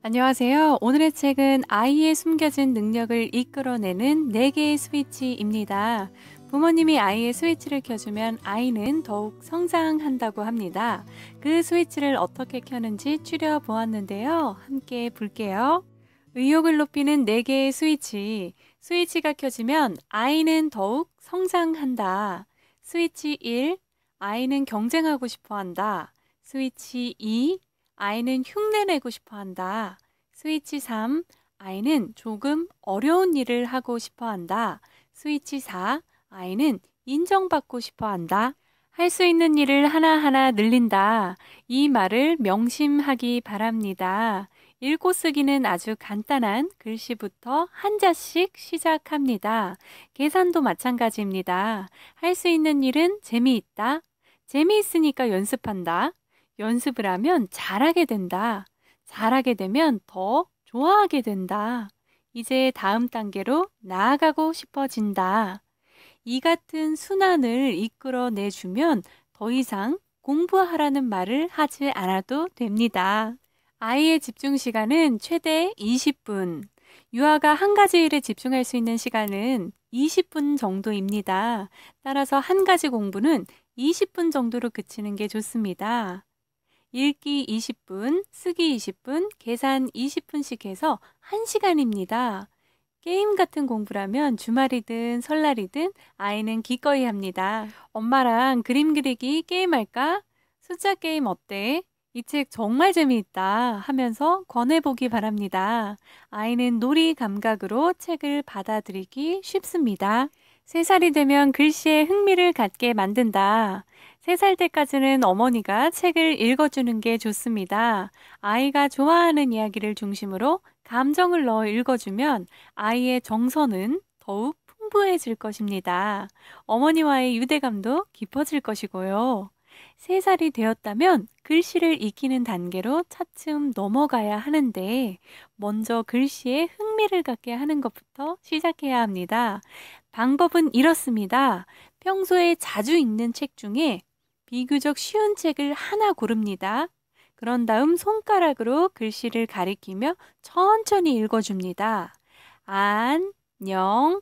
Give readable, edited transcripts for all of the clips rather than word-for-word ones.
안녕하세요. 오늘의 책은 아이의 숨겨진 능력을 이끌어내는 4개의 스위치입니다. 부모님이 아이의 스위치를 켜주면 아이는 더욱 성장한다고 합니다. 그 스위치를 어떻게 켜는지 추려보았는데요. 함께 볼게요. 의욕을 높이는 4개의 스위치. 스위치가 켜지면 아이는 더욱 성장한다. 스위치 1. 아이는 경쟁하고 싶어 한다. 스위치 2. 아이는 흉내내고 싶어 한다. 스위치 3. 아이는 조금 어려운 일을 하고 싶어 한다. 스위치 4. 아이는 인정받고 싶어 한다. 할 수 있는 일을 하나하나 늘린다. 이 말을 명심하기 바랍니다. 읽고 쓰기는 아주 간단한 글씨부터 한자씩 시작합니다. 계산도 마찬가지입니다. 할 수 있는 일은 재미있다. 재미있으니까 연습한다. 연습을 하면 잘하게 된다. 잘하게 되면 더 좋아하게 된다. 이제 다음 단계로 나아가고 싶어진다. 이 같은 순환을 이끌어내주면 더 이상 공부하라는 말을 하지 않아도 됩니다. 아이의 집중 시간은 최대 20분. 유아가 한 가지 일에 집중할 수 있는 시간은 20분 정도입니다. 따라서 한 가지 공부는 20분 정도로 그치는 게 좋습니다. 읽기 20분, 쓰기 20분, 계산 20분씩 해서 1시간입니다. 게임 같은 공부라면 주말이든 설날이든 아이는 기꺼이 합니다. 엄마랑 그림 그리기 게임할까? 숫자 게임 어때? 이 책 정말 재미있다 하면서 권해보기 바랍니다. 아이는 놀이 감각으로 책을 받아들이기 쉽습니다. 3살이 되면 글씨에 흥미를 갖게 만든다. 3살 때까지는 어머니가 책을 읽어주는 게 좋습니다. 아이가 좋아하는 이야기를 중심으로 감정을 넣어 읽어주면 아이의 정서는 더욱 풍부해질 것입니다. 어머니와의 유대감도 깊어질 것이고요. 3살이 되었다면 글씨를 익히는 단계로 차츰 넘어가야 하는데 먼저 글씨에 흥미를 갖게 하는 것부터 시작해야 합니다. 방법은 이렇습니다. 평소에 자주 읽는 책 중에 비교적 쉬운 책을 하나 고릅니다. 그런 다음 손가락으로 글씨를 가리키며 천천히 읽어줍니다. 안녕하세요.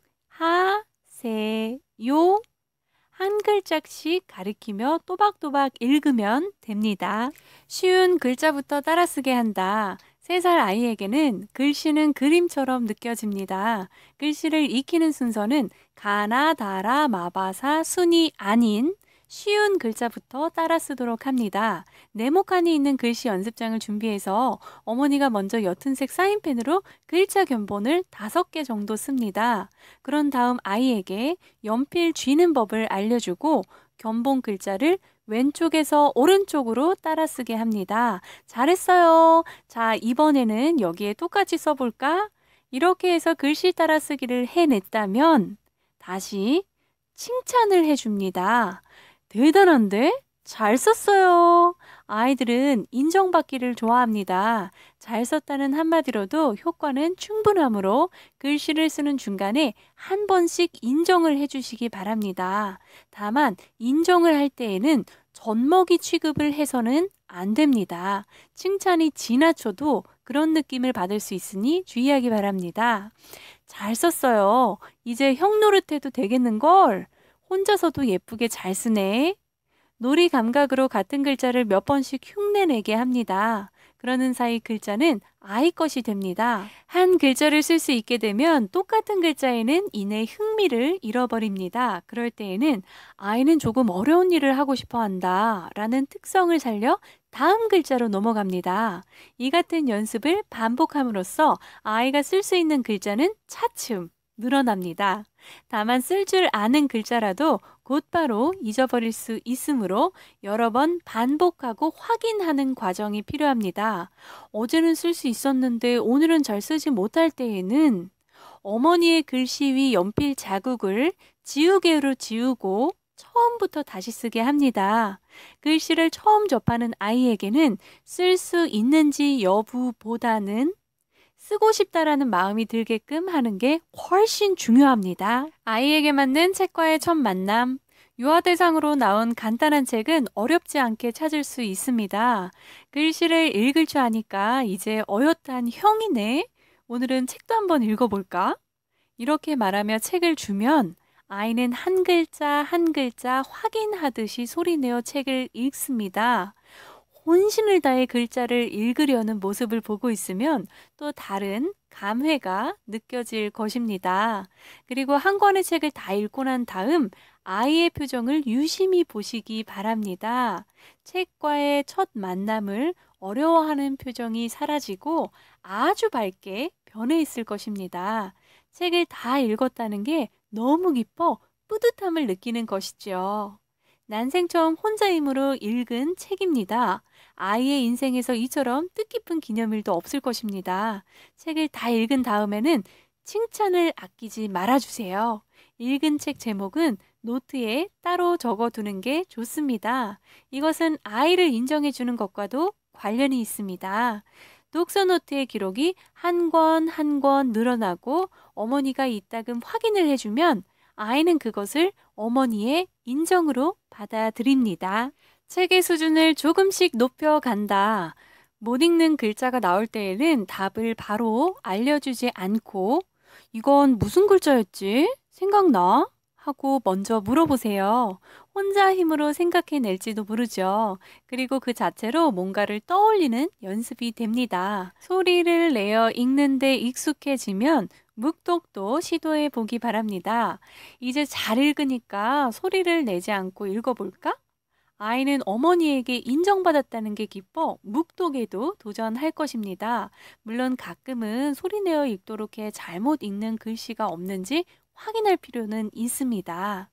한 글자씩 가리키며 또박또박 읽으면 됩니다. 쉬운 글자부터 따라쓰게 한다. 3살 아이에게는 글씨는 그림처럼 느껴집니다. 글씨를 익히는 순서는 가나, 다라, 마바사, 순이 아닌 쉬운 글자부터 따라 쓰도록 합니다. 네모칸이 있는 글씨 연습장을 준비해서 어머니가 먼저 옅은 색 사인펜으로 글자 견본을 5개 정도 씁니다. 그런 다음 아이에게 연필 쥐는 법을 알려주고 견본 글자를 왼쪽에서 오른쪽으로 따라 쓰게 합니다. 잘했어요. 자, 이번에는 여기에 똑같이 써볼까? 이렇게 해서 글씨 따라 쓰기를 해냈다면 다시 칭찬을 해줍니다. 대단한데? 잘 썼어요. 아이들은 인정받기를 좋아합니다. 잘 썼다는 한마디로도 효과는 충분하므로 글씨를 쓰는 중간에 한 번씩 인정을 해주시기 바랍니다. 다만 인정을 할 때에는 젖먹이 취급을 해서는 안 됩니다. 칭찬이 지나쳐도 그런 느낌을 받을 수 있으니 주의하기 바랍니다. 잘 썼어요. 이제 형 노릇해도 되겠는걸? 혼자서도 예쁘게 잘 쓰네. 놀이 감각으로 같은 글자를 몇 번씩 흉내내게 합니다. 그러는 사이 글자는 아이 것이 됩니다. 한 글자를 쓸 수 있게 되면 똑같은 글자에는 이내 흥미를 잃어버립니다. 그럴 때에는 아이는 조금 어려운 일을 하고 싶어 한다 라는 특성을 살려 다음 글자로 넘어갑니다. 이 같은 연습을 반복함으로써 아이가 쓸 수 있는 글자는 차츰 늘어납니다. 다만 쓸 줄 아는 글자라도 곧바로 잊어버릴 수 있으므로 여러 번 반복하고 확인하는 과정이 필요합니다. 어제는 쓸 수 있었는데 오늘은 잘 쓰지 못할 때에는 어머니의 글씨 위 연필 자국을 지우개로 지우고 처음부터 다시 쓰게 합니다. 글씨를 처음 접하는 아이에게는 쓸 수 있는지 여부보다는 쓰고 싶다라는 마음이 들게끔 하는 게 훨씬 중요합니다. 아이에게 맞는 책과의 첫 만남. 유아 대상으로 나온 간단한 책은 어렵지 않게 찾을 수 있습니다. 글씨를 읽을 줄 아니까 이제 어엿한 형이네. 오늘은 책도 한번 읽어볼까? 이렇게 말하며 책을 주면 아이는 한 글자 한 글자 확인하듯이 소리내어 책을 읽습니다. 혼신을 다해 글자를 읽으려는 모습을 보고 있으면 또 다른 감회가 느껴질 것입니다. 그리고 한 권의 책을 다 읽고 난 다음 아이의 표정을 유심히 보시기 바랍니다. 책과의 첫 만남을 어려워하는 표정이 사라지고 아주 밝게 변해 있을 것입니다. 책을 다 읽었다는 게 너무 기뻐 뿌듯함을 느끼는 것이죠. 난생 처음 혼자 힘으로 읽은 책입니다. 아이의 인생에서 이처럼 뜻깊은 기념일도 없을 것입니다. 책을 다 읽은 다음에는 칭찬을 아끼지 말아주세요. 읽은 책 제목은 노트에 따로 적어두는 게 좋습니다. 이것은 아이를 인정해주는 것과도 관련이 있습니다. 독서 노트의 기록이 한 권 한 권 늘어나고 어머니가 이따금 확인을 해주면 아이는 그것을 어머니의 인정으로 받아들입니다. 책의 수준을 조금씩 높여간다. 못 읽는 글자가 나올 때에는 답을 바로 알려주지 않고 이건 무슨 글자였지? 생각나? 하고 먼저 물어보세요. 혼자 힘으로 생각해낼지도 모르죠. 그리고 그 자체로 뭔가를 떠올리는 연습이 됩니다. 소리를 내어 읽는데 익숙해지면 묵독도 시도해 보기 바랍니다. 이제 잘 읽으니까 소리를 내지 않고 읽어볼까? 아이는 어머니에게 인정받았다는 게 기뻐 묵독에도 도전할 것입니다. 물론 가끔은 소리내어 읽도록 해 잘못 읽는 글씨가 없는지 확인할 필요는 있습니다.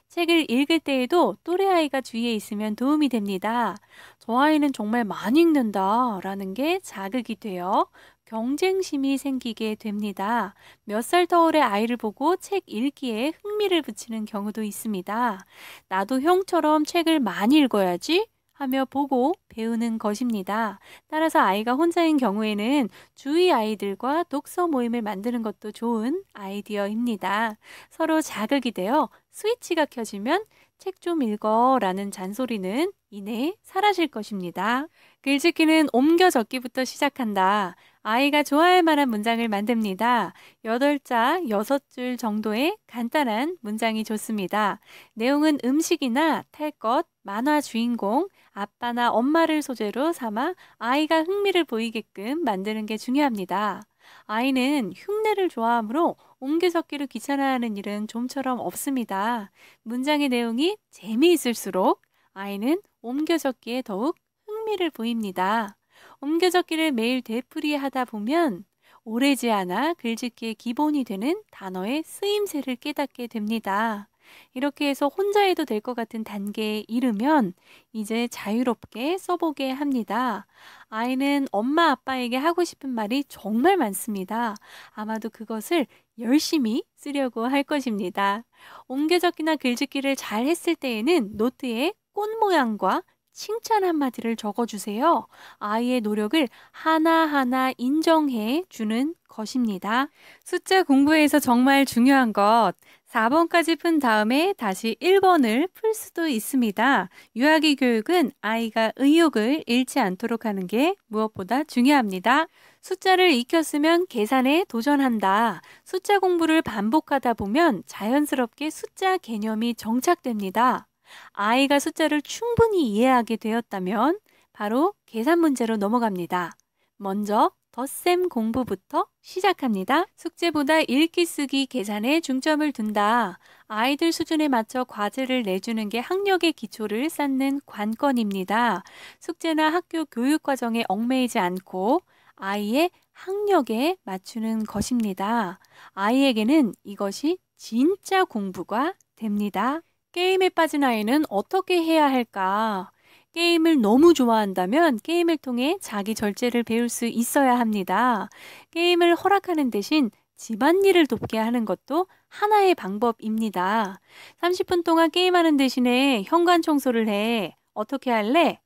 책을 읽을 때에도 또래 아이가 주위에 있으면 도움이 됩니다. 저 아이는 정말 많이 읽는다 라는 게 자극이 되어 경쟁심이 생기게 됩니다. 몇 살 터울의 아이를 보고 책 읽기에 흥미를 붙이는 경우도 있습니다. 나도 형처럼 책을 많이 읽어야지 하며 보고 배우는 것입니다. 따라서 아이가 혼자인 경우에는 주위 아이들과 독서 모임을 만드는 것도 좋은 아이디어입니다. 서로 자극이 되어 스위치가 켜지면 책 좀 읽어 라는 잔소리는 이내 사라질 것입니다. 글짓기는 옮겨 적기부터 시작한다. 아이가 좋아할 만한 문장을 만듭니다. 8자, 6줄 정도의 간단한 문장이 좋습니다. 내용은 음식이나 탈 것, 만화 주인공, 아빠나 엄마를 소재로 삼아 아이가 흥미를 보이게끔 만드는 게 중요합니다. 아이는 흉내를 좋아하므로 옮겨 적기를 귀찮아하는 일은 좀처럼 없습니다. 문장의 내용이 재미있을수록 아이는 옮겨 적기에 더욱 흥미를 보입니다. 옮겨 적기를 매일 되풀이하다 보면 오래지 않아 글짓기의 기본이 되는 단어의 쓰임새를 깨닫게 됩니다. 이렇게 해서 혼자 해도 될 것 같은 단계에 이르면 이제 자유롭게 써보게 합니다. 아이는 엄마 아빠에게 하고 싶은 말이 정말 많습니다. 아마도 그것을 열심히 쓰려고 할 것입니다. 옮겨적기나 글짓기를 잘 했을 때에는 노트에 꽃 모양과 칭찬 한마디를 적어주세요. 아이의 노력을 하나하나 인정해 주는 것입니다. 숫자 공부에서 정말 중요한 것, 4번까지 푼 다음에 다시 1번을 풀 수도 있습니다. 유아기 교육은 아이가 의욕을 잃지 않도록 하는 게 무엇보다 중요합니다. 숫자를 익혔으면 계산에 도전한다. 숫자 공부를 반복하다 보면 자연스럽게 숫자 개념이 정착됩니다. 아이가 숫자를 충분히 이해하게 되었다면 바로 계산 문제로 넘어갑니다. 먼저 덧셈 공부부터 시작합니다. 숙제보다 읽기 쓰기 계산에 중점을 둔다. 아이들 수준에 맞춰 과제를 내주는 게 학력의 기초를 쌓는 관건입니다. 숙제나 학교 교육 과정에 얽매이지 않고 아이의 학력에 맞추는 것입니다. 아이에게는 이것이 진짜 공부가 됩니다. 게임에 빠진 아이는 어떻게 해야 할까? 게임을 너무 좋아한다면 게임을 통해 자기 절제를 배울 수 있어야 합니다. 게임을 허락하는 대신 집안일을 돕게 하는 것도 하나의 방법입니다. 30분 동안 게임하는 대신에 현관 청소를 해. 어떻게 할래?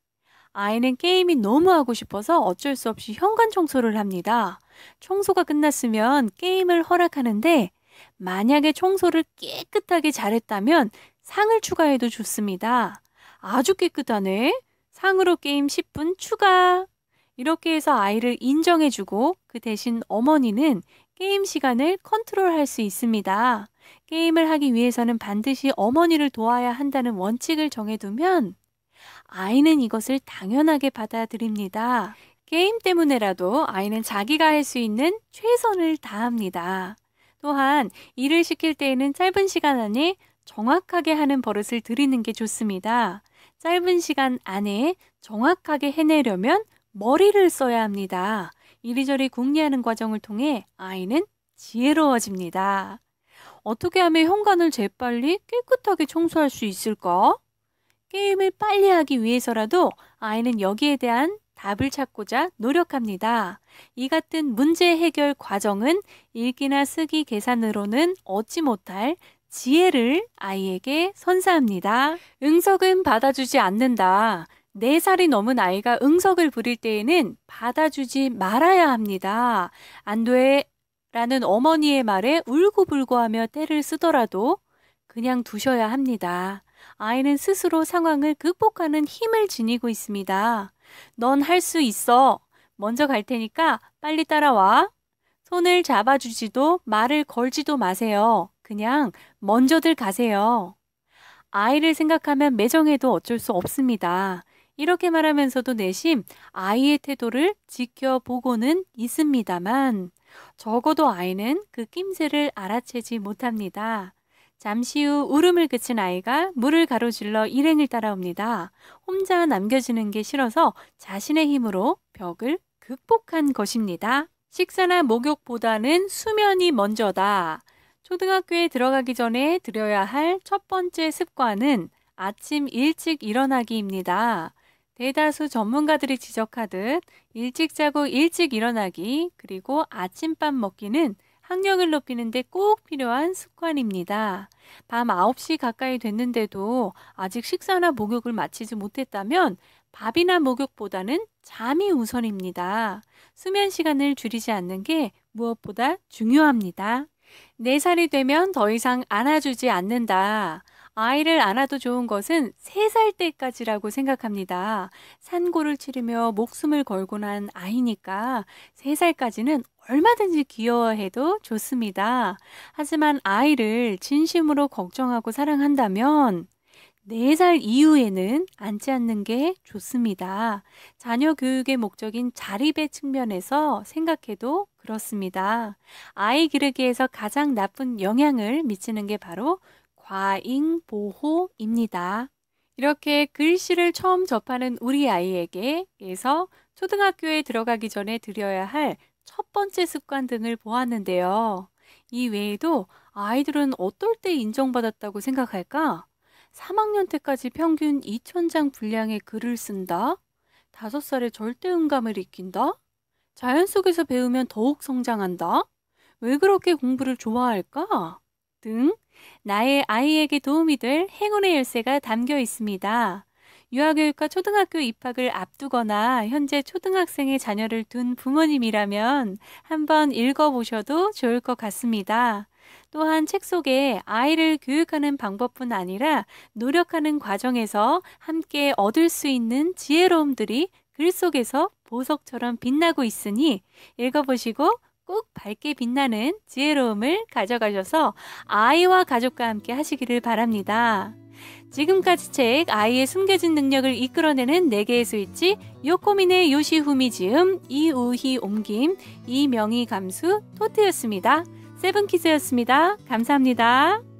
아이는 게임이 너무 하고 싶어서 어쩔 수 없이 현관 청소를 합니다. 청소가 끝났으면 게임을 허락하는데 만약에 청소를 깨끗하게 잘했다면 상을 추가해도 좋습니다. 아주 깨끗하네. 상으로 게임 10분 추가. 이렇게 해서 아이를 인정해주고 그 대신 어머니는 게임 시간을 컨트롤할 수 있습니다. 게임을 하기 위해서는 반드시 어머니를 도와야 한다는 원칙을 정해두면 아이는 이것을 당연하게 받아들입니다. 게임 때문에라도 아이는 자기가 할 수 있는 최선을 다합니다. 또한 일을 시킬 때에는 짧은 시간 안에 정확하게 하는 버릇을 들이는 게 좋습니다. 짧은 시간 안에 정확하게 해내려면 머리를 써야 합니다. 이리저리 궁리하는 과정을 통해 아이는 지혜로워집니다. 어떻게 하면 현관을 재빨리 깨끗하게 청소할 수 있을까? 게임을 빨리 하기 위해서라도 아이는 여기에 대한 답을 찾고자 노력합니다. 이 같은 문제 해결 과정은 읽기나 쓰기 계산으로는 얻지 못할 지혜를 아이에게 선사합니다. 응석은 받아주지 않는다. 4살이 넘은 아이가 응석을 부릴 때에는 받아주지 말아야 합니다. 안 돼! 라는 어머니의 말에 울고불고하며 떼를 쓰더라도 그냥 두셔야 합니다. 아이는 스스로 상황을 극복하는 힘을 지니고 있습니다. 넌 할 수 있어. 먼저 갈 테니까 빨리 따라와. 손을 잡아주지도 말을 걸지도 마세요. 그냥 먼저들 가세요. 아이를 생각하면 매정해도 어쩔 수 없습니다. 이렇게 말하면서도 내심 아이의 태도를 지켜보고는 있습니다만 적어도 아이는 그 낌새를 알아채지 못합니다. 잠시 후 울음을 그친 아이가 물을 가로질러 일행을 따라옵니다. 혼자 남겨지는 게 싫어서 자신의 힘으로 벽을 극복한 것입니다. 식사나 목욕보다는 수면이 먼저다. 초등학교에 들어가기 전에 들여야 할 첫 번째 습관은 아침 일찍 일어나기입니다. 대다수 전문가들이 지적하듯 일찍 자고 일찍 일어나기 그리고 아침밥 먹기는 학력을 높이는 데 꼭 필요한 습관입니다. 밤 9시 가까이 됐는데도 아직 식사나 목욕을 마치지 못했다면 밥이나 목욕보다는 잠이 우선입니다. 수면 시간을 줄이지 않는 게 무엇보다 중요합니다. 4살이 되면 더 이상 안아주지 않는다. 아이를 안아도 좋은 것은 3살 때까지라고 생각합니다. 산고를 치르며 목숨을 걸고 난 아이니까 3살까지는 얼마든지 귀여워해도 좋습니다. 하지만 아이를 진심으로 걱정하고 사랑한다면 4살 이후에는 안지 않는 게 좋습니다. 자녀 교육의 목적인 자립의 측면에서 생각해도 그렇습니다. 아이 기르기에서 가장 나쁜 영향을 미치는 게 바로 과잉보호입니다. 이렇게 글씨를 처음 접하는 우리 아이에게서 초등학교에 들어가기 전에 들여야 할 첫 번째 습관 등을 보았는데요. 이 외에도 아이들은 어떨 때 인정받았다고 생각할까? 3학년 때까지 평균 2,000장 분량의 글을 쓴다? 5살에 절대음감을 익힌다? 자연 속에서 배우면 더욱 성장한다? 왜 그렇게 공부를 좋아할까? 등 나의 아이에게 도움이 될 행운의 열쇠가 담겨 있습니다. 유아교육과 초등학교 입학을 앞두거나 현재 초등학생의 자녀를 둔 부모님이라면 한번 읽어보셔도 좋을 것 같습니다. 또한 책 속에 아이를 교육하는 방법뿐 아니라 노력하는 과정에서 함께 얻을 수 있는 지혜로움들이 글 속에서 보석처럼 빛나고 있으니 읽어보시고 꼭 밝게 빛나는 지혜로움을 가져가셔서 아이와 가족과 함께 하시기를 바랍니다. 지금까지 책 아이의 숨겨진 능력을 이끌어내는 4개의 스위치 요코미네 요시후미 지음 이우희 옮김 이명희 감수 토트였습니다. 세븐키즈였습니다. 감사합니다.